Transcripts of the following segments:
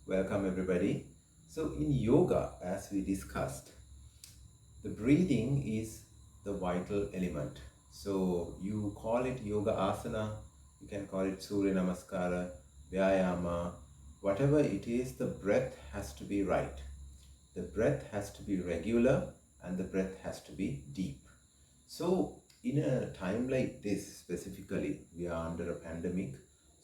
Welcome everybody. So in yoga, as we discussed, the breathing is the vital element. So you call it yoga asana, you can call it Surya Namaskara, Vyayama, whatever it is, the breath has to be right. The breath has to be regular and the breath has to be deep. So in a time like this, specifically, we are under a pandemic.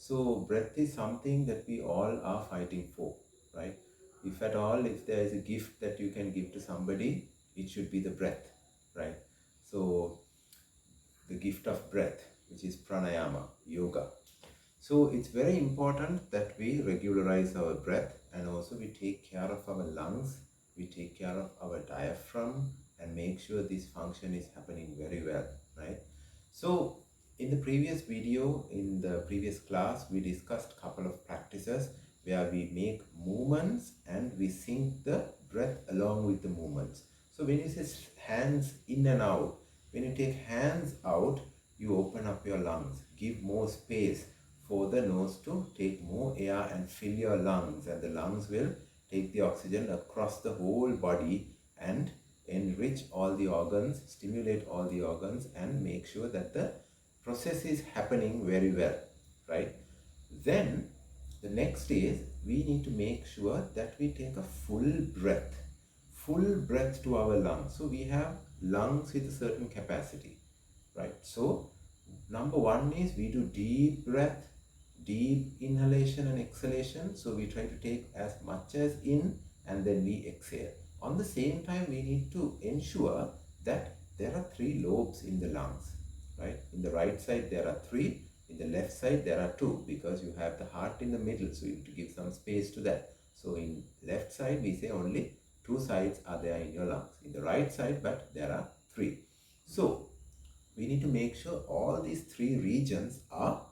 So breath is something that we all are fighting for, right? If at all, if there is a gift that you can give to somebody, it should be the breath, right? So the gift of breath, which is pranayama, yoga. So it's very important that we regularize our breath and also we take care of our lungs, we take care of our diaphragm and make sure this function is happening very well, right? So in the previous video, in the previous class, we discussed a couple of practices where we make movements and we sync the breath along with the movements. So when you say hands in and out, when you take hands out, you open up your lungs, give more space for the nose to take more air and fill your lungs, and the lungs will take the oxygen across the whole body and enrich all the organs, stimulate all the organs and make sure that the process is happening very well, right? Then the next is we need to make sure that we take a full breath to our lungs. So we have lungs with a certain capacity, right? So number one is we do deep breath, deep inhalation and exhalation. So we try to take as much as in and then we exhale. On the same time, we need to ensure that there are 3 lobes in the lungs, right? In the right side, there are 3. In the left side, there are 2 because you have the heart in the middle. So you need to give some space to that. So in left side, we say only 2 sides are there in your lungs. In the right side, but there are 3. So we need to make sure all these 3 regions are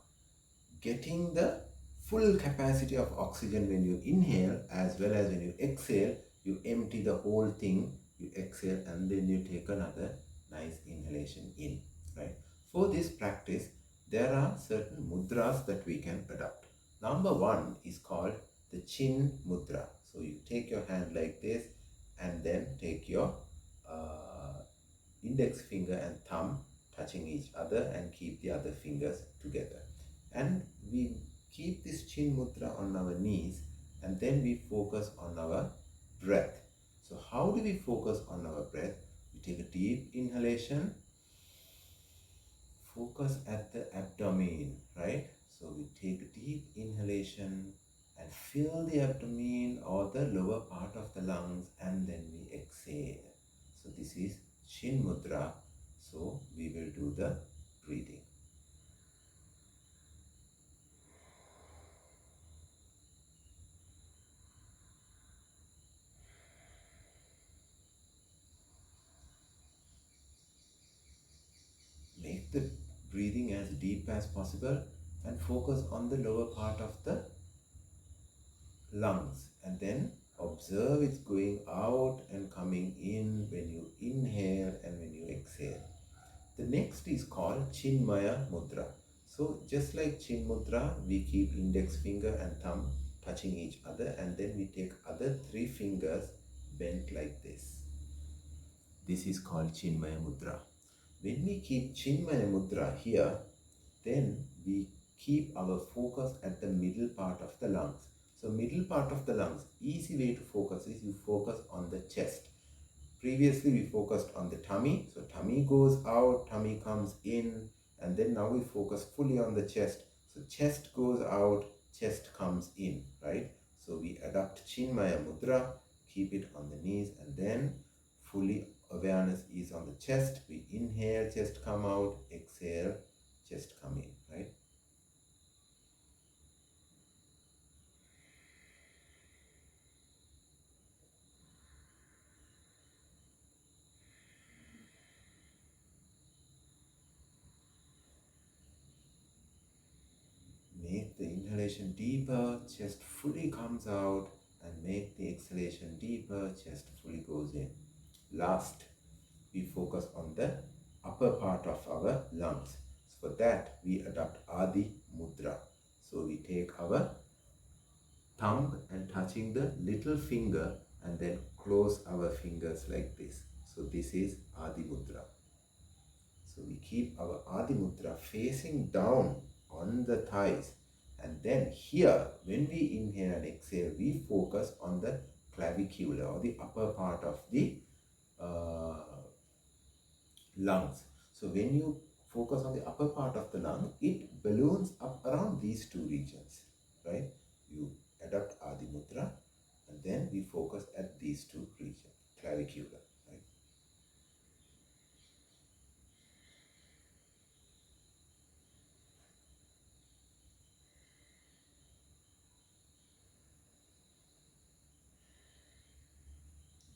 getting the full capacity of oxygen when you inhale, as well as when you exhale, you empty the whole thing, you exhale and then you take another nice inhalation in, right? For this practice, there are certain mudras that we can adopt. Number one is called the Chin Mudra. So you take your hand like this and then take your index finger and thumb touching each other and keep the other fingers together. And we keep this Chin Mudra on our knees and then we focus on our breath. So how do we focus on our breath? We take a deep inhalation, focus at the abdomen, right? So we take a deep inhalation and fill the abdomen or the lower part of the lungs and then we exhale. So this is Chin Mudra. So we will do the breathing. Make the breathing as deep as possible and focus on the lower part of the lungs and then observe it's going out and coming in when you inhale and when you exhale. The next is called Chinmaya Mudra. So just like Chin Mudra, we keep index finger and thumb touching each other and then we take other 3 fingers bent like this. This is called Chinmaya Mudra. When we keep Chinmaya Mudra here, then we keep our focus at the middle part of the lungs. So middle part of the lungs, easy way to focus is you focus on the chest. Previously we focused on the tummy. So tummy goes out, tummy comes in, and then now we focus fully on the chest. So chest goes out, chest comes in, right? So we adopt Chinmaya Mudra, keep it on the knees, and then fully awareness is on the chest. We inhale, chest come out, exhale, chest come in, right? Make the inhalation deeper, chest fully comes out, and make the exhalation deeper, chest fully goes in. Last, we focus on the upper part of our lungs. So for that, we adopt Adi Mudra. So we take our thumb and touch touching the little finger and then close our fingers like this. So this is Adi Mudra. So we keep our Adi Mudra facing down on the thighs, and then here when we inhale and exhale, we focus on the clavicular or the upper part of the lungs. So when you focus on the upper part of the lung, it balloons up around these two regions, right? You adopt Adi Mudra and then we focus at these two regions, clavicular, right?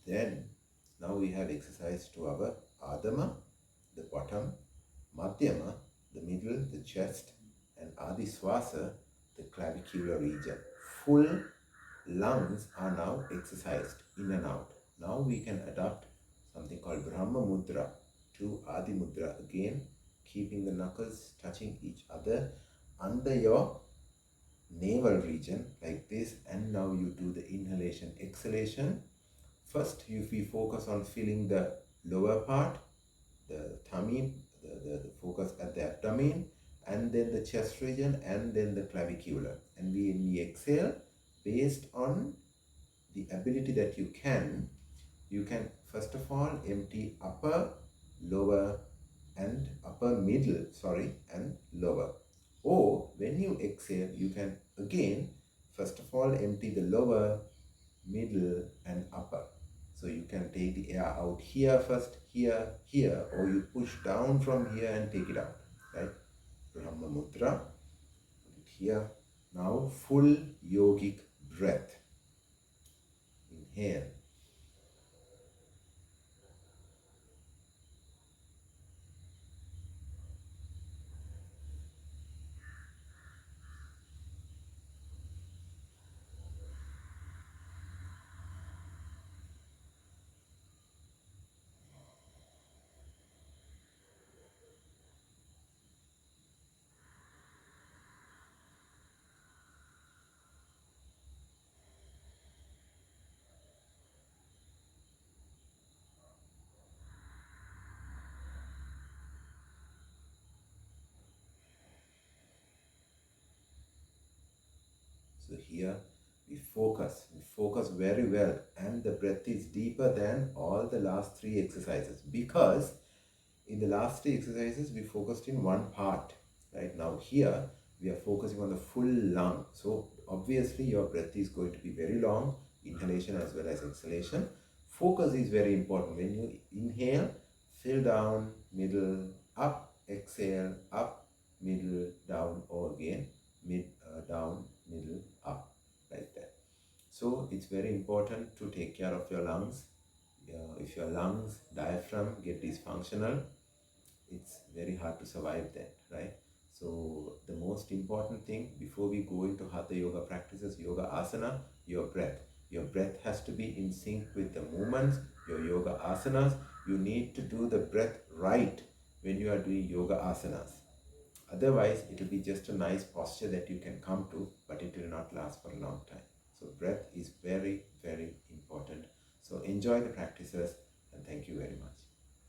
Then now we have exercised to our Adama, the bottom, Madhyama, the middle, the chest, and Adi Swasa, the clavicular region. Full lungs are now exercised in and out. Now we can adopt something called Brahma Mudra to Adi Mudra again, keeping the knuckles touching each other under your navel region like this, and now you do the inhalation, exhalation. First, if we focus on filling the lower part, the tummy, the focus at the abdomen, and then the chest region, and then the clavicular. And when we exhale, based on the ability that you can first of all empty upper, lower, and upper middle, and lower. Or when you exhale, you can again, first of all, empty the lower, middle, and upper. So you can take the air out here first, here, here, or you push down from here and take it out, right? Brahma Mudra, put it here. Now full yogic breath. Inhale. So here we focus very well, and the breath is deeper than all the last three exercises, because in the last three exercises we focused in one part. Right now here we are focusing on the full lung. So obviously your breath is going to be very long, inhalation as well as exhalation. Focus is very important. When you inhale, fill down, middle, up, exhale, up, middle, down, or again down, middle, up, like that. So it's very important to take care of your lungs. If your lungs, diaphragm get dysfunctional, it's very hard to survive that, right? So the most important thing before we go into Hatha Yoga practices, Yoga Asana, your breath. Your breath has to be in sync with the movements, your Yoga Asanas. You need to do the breath right when you are doing Yoga Asanas. Otherwise, it will be just a nice posture that you can come to, but it will not last for a long time. So breath is very, very important. So enjoy the practices, and thank you very much.